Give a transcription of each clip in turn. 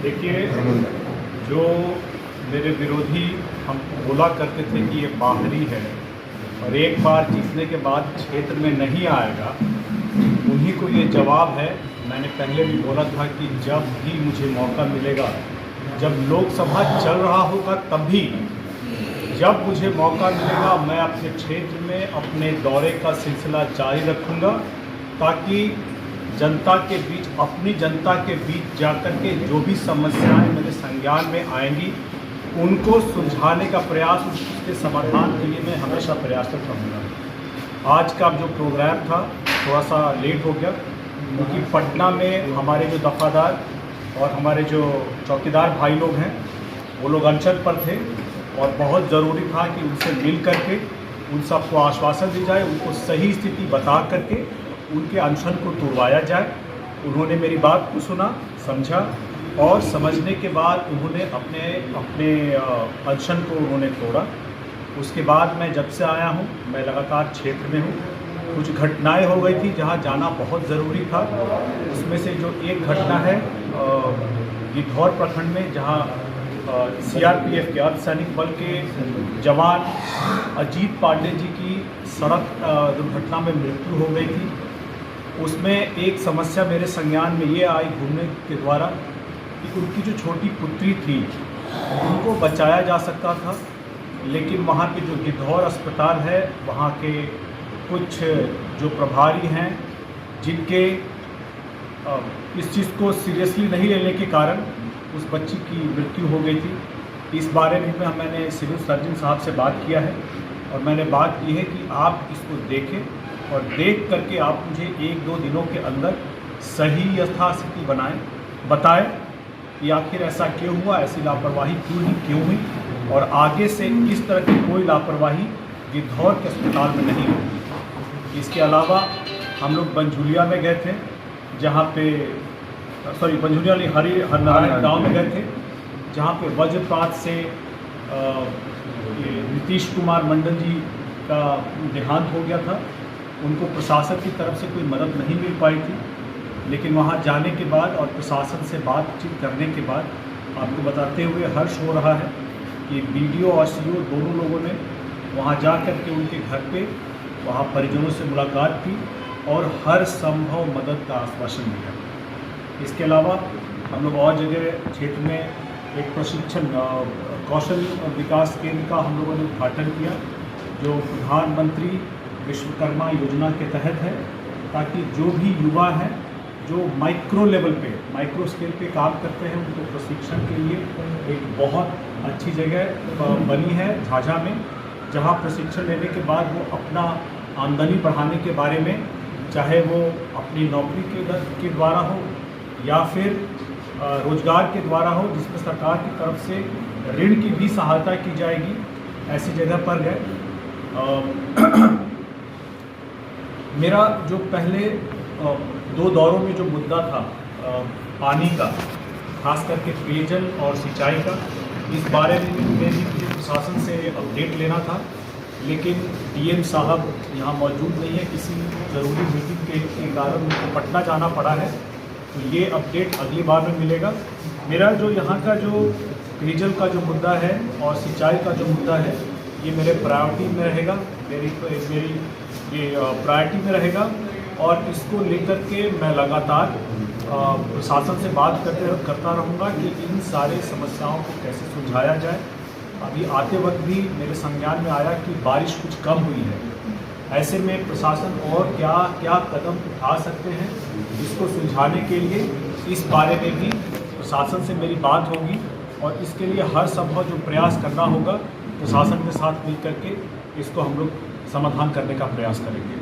देखिए, जो मेरे विरोधी हम बोला करते थे कि ये बाहरी है और एक बार जीतने के बाद क्षेत्र में नहीं आएगा, उन्हीं को ये जवाब है। मैंने पहले भी बोला था कि जब भी मुझे मौका मिलेगा, जब लोकसभा चल रहा होगा तभी, जब मुझे मौका मिलेगा मैं अपने क्षेत्र में अपने दौरे का सिलसिला जारी रखूँगा, ताकि जनता के बीच, अपनी जनता के बीच जाकर के जो भी समस्याएं मेरे संज्ञान में आएंगी उनको सुलझाने का प्रयास, उसके समाधान के लिए मैं हमेशा प्रयासरत रहूँगा। आज का जो प्रोग्राम था थोड़ा सा लेट हो गया, क्योंकि पटना में हमारे जो दफादार और हमारे जो चौकीदार भाई लोग हैं वो लोग अनशन पर थे और बहुत ज़रूरी था कि उनसे मिल करके उन सबको आश्वासन दी जाए, उनको सही स्थिति बता करके उनके अनशन को तोड़वाया जाए। उन्होंने मेरी बात को सुना, समझा और समझने के बाद उन्होंने अपने अनशन को उन्होंने तोड़ा। उसके बाद मैं जब से आया हूँ, मैं लगातार क्षेत्र में हूँ। कुछ घटनाएं हो गई थी जहाँ जाना बहुत ज़रूरी था। उसमें से जो एक घटना है गिद्धौर प्रखंड में, जहाँ सीआरपीएफ के अर्धसैनिक बल के जवान अजीत पांडे जी की सड़क दुर्घटना में मृत्यु हो गई थी। उसमें एक समस्या मेरे संज्ञान में ये आई घूमने के द्वारा कि उनकी जो छोटी पुत्री थी उनको बचाया जा सकता था, लेकिन वहाँ के जो गिद्धौर अस्पताल है, वहाँ के कुछ जो प्रभारी हैं जिनके इस चीज़ को सीरियसली नहीं लेने के कारण उस बच्ची की मृत्यु हो गई थी। इस बारे में मैंने सिविल सर्जन साहब से बात किया है और मैंने बात की है कि आप इसको देखें और देख करके आप मुझे 1-2 दिनों के अंदर सही यथास्थिति बताएं कि आखिर ऐसा क्यों हुआ, ऐसी लापरवाही क्यों हुई और आगे से इस तरह की कोई लापरवाही गिद्धौर के अस्पताल में नहीं होगी। इसके अलावा हम लोग बनझुलिया में गए थे, जहाँ पे बनझुलिया हरिनारायण गाँव में गए थे, जहाँ पे वज्रपात से नीतीश कुमार मंडल जी का देहांत हो गया था। उनको प्रशासन की तरफ से कोई मदद नहीं मिल पाई थी, लेकिन वहाँ जाने के बाद और प्रशासन से बातचीत करने के बाद आपको बताते हुए हर्ष हो रहा है कि बीडीओ और सीओ दोनों लोगों ने वहाँ जा कर के उनके घर पे वहाँ परिजनों से मुलाकात की और हर संभव मदद का आश्वासन दिया। इसके अलावा हम लोग और जगह क्षेत्र में एक प्रशिक्षण कौशल विकास केंद्र का हम लोगों ने उद्घाटन किया, जो प्रधानमंत्री विश्वकर्मा योजना के तहत है, ताकि जो भी युवा हैं जो माइक्रो लेवल पे, माइक्रो स्केल पे काम करते हैं, उनको प्रशिक्षण के लिए एक बहुत अच्छी जगह बनी है झाझा में, जहां प्रशिक्षण लेने के बाद वो अपना आमदनी बढ़ाने के बारे में, चाहे वो अपनी नौकरी के द्वारा हो या फिर रोजगार के द्वारा हो, जिसमें सरकार की तरफ से ऋण की भी सहायता की जाएगी, ऐसी जगह पर गए। मेरा जो पहले 2 दौरों में जो मुद्दा था पानी का, खास करके पेयजल और सिंचाई का, इस बारे में भी मुझे प्रशासन से अपडेट लेना था, लेकिन डीएम साहब यहाँ मौजूद नहीं है, किसी ज़रूरी मीटिंग के कारण उनको पटना जाना पड़ा है, तो ये अपडेट अगली बार में मिलेगा। मेरा जो यहाँ का जो पेयजल का जो मुद्दा है और सिंचाई का जो मुद्दा है, ये मेरे प्रायोरिटी में रहेगा, मेरी प्रायोरिटी में रहेगा और इसको लेकर के मैं लगातार प्रशासन से बात करता रहूँगा कि इन सारे समस्याओं को कैसे सुलझाया जाए। अभी आते वक्त भी मेरे संज्ञान में आया कि बारिश कुछ कम हुई है, ऐसे में प्रशासन और क्या क्या कदम उठा सकते हैं इसको सुलझाने के लिए, इस बारे में भी प्रशासन से मेरी बात होगी और इसके लिए हर संभव जो प्रयास करना होगा प्रशासन के साथ मिल करके इसको हम लोग समाधान करने का प्रयास करेंगे।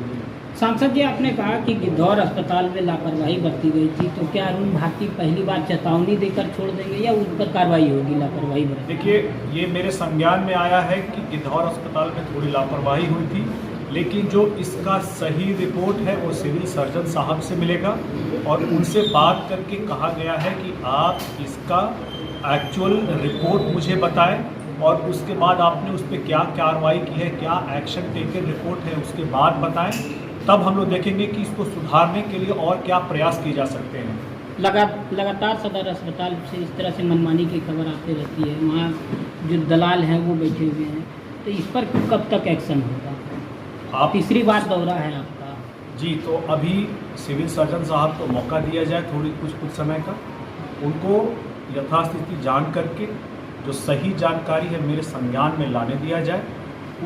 सांसद जी, आपने कहा कि गिद्धौर अस्पताल में लापरवाही बरती गई थी, तो क्या अरुण भारती पहली बार चेतावनी देकर छोड़ देंगे या उन पर कार्रवाई होगी लापरवाही बरती? देखिए, ये मेरे संज्ञान में आया है कि गिद्धौर अस्पताल में थोड़ी लापरवाही हुई थी, लेकिन जो इसका सही रिपोर्ट है वो सिविल सर्जन साहब से मिलेगा और उनसे बात करके कहा गया है कि आप इसका एक्चुअल रिपोर्ट मुझे बताएं और उसके बाद आपने उस पर क्या कार्रवाई की है, क्या एक्शन टेकन रिपोर्ट है, उसके बाद बताएं। तब हम लोग देखेंगे कि इसको सुधारने के लिए और क्या प्रयास किए जा सकते हैं। लगातार सदर अस्पताल से इस तरह से मनमानी की खबर आती रहती है, वहाँ जो दलाल हैं वो बैठे हुए हैं, तो इस पर कब तक एक्शन होगा? आप तीसरी बार दौरा है आपका। जी, तो अभी सिविल सर्जन साहब को मौका दिया जाए कुछ समय का, उनको यथास्थिति जान करके जो सही जानकारी है मेरे संज्ञान में लाने दिया जाए,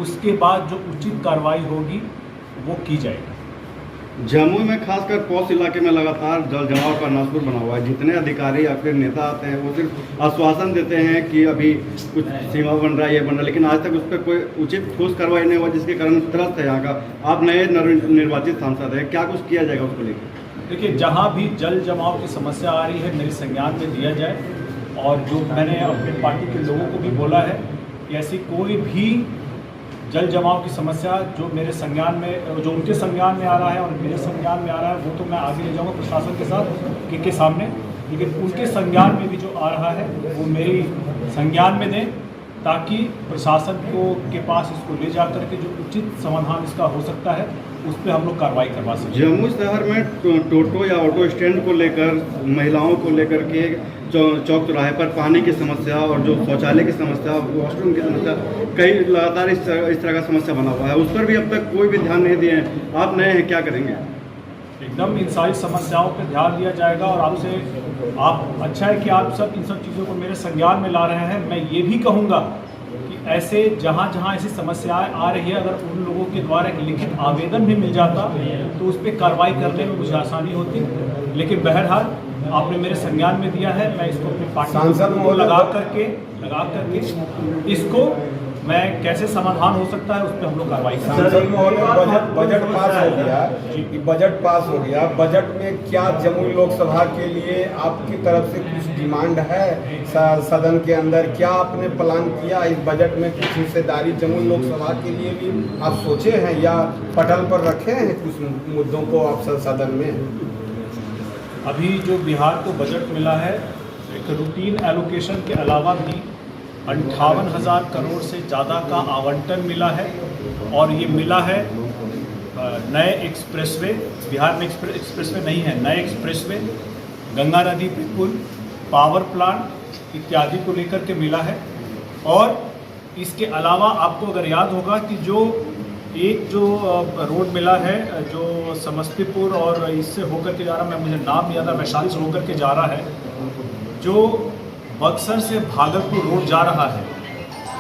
उसके बाद जो उचित कार्रवाई होगी वो की जाएगी। जमुई में खासकर पौष इलाके में लगातार जल जमाव का नासूर बना हुआ है। जितने अधिकारी या फिर नेता आते हैं वो सिर्फ आश्वासन देते हैं कि अभी कुछ सीमा बन रहा है, ये बन रहा है, लेकिन आज तक उस पर कोई उचित ठोस कार्रवाई नहीं हुआ, जिसके कारण त्रस्त है यहाँ का। आप नए निर्वाचित सांसद हैं, क्या कुछ किया जाएगा उसको लेकर? देखिए, जहाँ भी जल जमाव की समस्या आ रही है मेरे संज्ञान में दिया जाए, और जो मैंने अपने पार्टी के लोगों को भी बोला है कि ऐसी कोई भी जल जमाव की समस्या जो मेरे संज्ञान में, जो उनके संज्ञान में आ रहा है और मेरे संज्ञान में आ रहा है, वो तो मैं आगे ले जाऊंगा प्रशासन के साथ के सामने, लेकिन उनके संज्ञान में भी जो आ रहा है वो मेरी संज्ञान में दें, ताकि प्रशासन के पास इसको ले जा करके जो उचित समाधान इसका हो सकता है उस पर हम लोग कार्रवाई करवा सकते हैं। जम्मू शहर में टोटो या ऑटो स्टैंड को लेकर, महिलाओं को लेकर के चौक चौराहे पर पानी की समस्या और जो शौचालय की समस्या, वॉशरूम की समस्या, कई लगातार इस तरह का समस्या बना हुआ है। उस पर भी अब तक कोई भी ध्यान नहीं दिए हैं। आप नए हैं, क्या करेंगे? एकदम इन सारी समस्याओं पर ध्यान दिया जाएगा, और आप अच्छा है कि आप सब इन सब चीज़ों को मेरे संज्ञान में ला रहे हैं। मैं ये भी कहूँगा कि ऐसे जहाँ जहाँ ऐसी समस्याएं आ रही है, अगर उन लोगों के द्वारा एक लिखित आवेदन भी मिल जाता तो उस पर कार्रवाई करने में मुझे आसानी होती, लेकिन बहरहाल आपने मेरे संज्ञान में दिया है, मैं इसको अपनी पार्टी को लगा करके इसको मैं कैसे समाधान हो सकता है उस पर हम लोग कार्रवाई करेंगे। बजट पास हो गया, बजट पास हो गया। बजट में क्या जमुई लोकसभा के लिए आपकी तरफ से कुछ डिमांड है सदन के अंदर? क्या आपने प्लान किया इस बजट में? कुछ हिस्सेदारी जमुई लोकसभा के लिए भी आप सोचे हैं या पटल पर रखे हैं कुछ मुद्दों को आप सदन में? अभी जो बिहार को बजट मिला है, एक रूटीन एलोकेशन के अलावा भी 58,000 करोड़ से ज़्यादा का आवंटन मिला है, और ये मिला है नए एक्सप्रेसवे। बिहार में एक्सप्रेसवे नहीं है, नए एक्सप्रेसवे, गंगा नदी पे पुल, पावर प्लांट इत्यादि को लेकर के मिला है। और इसके अलावा आपको अगर याद होगा कि जो रोड मिला है जो समस्तीपुर और इससे होकर के जा रहा, मैं मुझे नाम याद है, वैशाली से होकर के जा रहा है, जो बक्सर से भागलपुर रोड जा रहा है,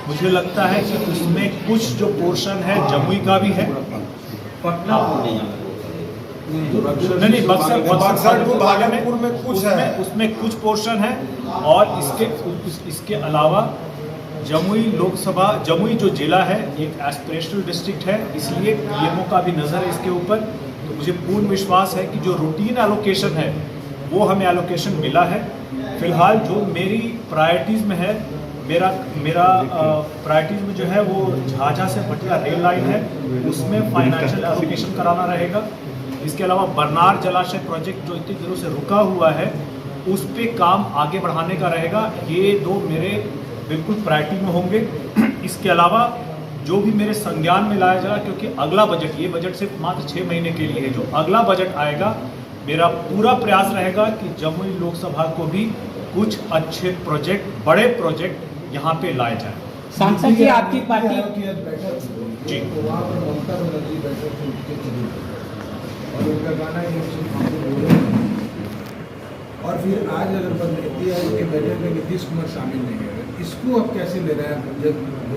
मुझे लगता है कि उसमें कुछ जो पोर्शन है जमुई का भी है। पटना नहीं, बक्सर टू भागलपुर में कुछ है, उसमें कुछ पोर्शन है। और इसके अलावा जमुई जो जिला है एक एस्पिरेशनल डिस्ट्रिक्ट है, इसलिए पीएमओ का भी नज़र है इसके ऊपर। तो मुझे पूर्ण विश्वास है कि जो रूटीन एलोकेशन है वो हमें एलोकेशन मिला है। फिलहाल जो मेरी प्रायोरिटीज़ में है, मेरा प्रायोरिटीज़ में जो है वो झाझा से पटिया रेल लाइन है, उसमें फाइनेंशियल एलोकेशन कराना रहेगा। इसके अलावा बरनार जलाशय प्रोजेक्ट जो इतने दिनों से रुका हुआ है, उस पर काम आगे बढ़ाने का रहेगा। ये दो मेरे बिल्कुल प्रायोरिटी में होंगे। इसके अलावा जो भी मेरे संज्ञान में लाया जाएगा, क्योंकि अगला बजट, ये बजट सिर्फ मात्र 6 महीने के लिए है, जो अगला बजट आएगा मेरा पूरा प्रयास रहेगा कि जमुई लोकसभा को भी कुछ अच्छे प्रोजेक्ट, बड़े प्रोजेक्ट यहाँ पे लाए जाए। सांसद जी, आपकी पार्टी जी और फिर आज अगर नीति आयोग के बजट में नीतीश कुमार शामिल नहीं है, इसको आप कैसे ले रहे हैं? जब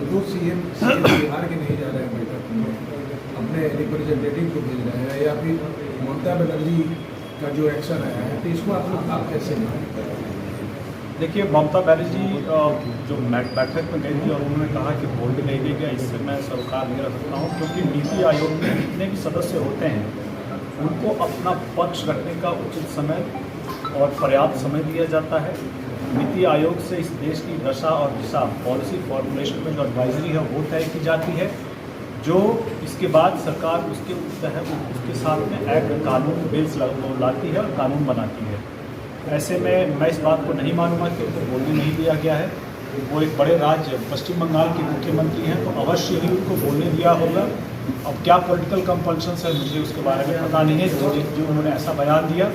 दो सीएम बिहार के नहीं जा रहे हैं बैठक में, अपने रिप्रेजेंटेटिव को भेज रहे हैं, या फिर ममता बनर्जी का जो एक्शन आया है, तो इसको आप कैसे लें? देखिए, ममता बनर्जी जो बैठक में गई थी और उन्होंने कहा कि बोल्ड नहीं देगा, इससे मैं सरोकार नहीं रख सकता हूँ, क्योंकि नीति आयोग में जितने भी सदस्य होते हैं उनको अपना पक्ष रखने का उचित समय और पर्याप्त समय दिया जाता है। नीति आयोग से इस देश की दशा और दिशा, पॉलिसी फॉर्मुलेशन में जो एडवाइजरी है वो तय की जाती है, जो इसके बाद सरकार उसके साथ में एक्ट, कानून, बिल्स लाती है और कानून बनाती है। ऐसे में मैं इस बात को नहीं मानूंगा कि उनको बोलने नहीं दिया गया है। वो एक बड़े राज्य पश्चिम बंगाल के मुख्यमंत्री हैं, तो अवश्य ही उनको बोलने दिया होगा। अब क्या पॉलिटिकल कंपल्शन है मुझे उसके बारे में पता नहीं है, जो उन्होंने ऐसा बयान दिया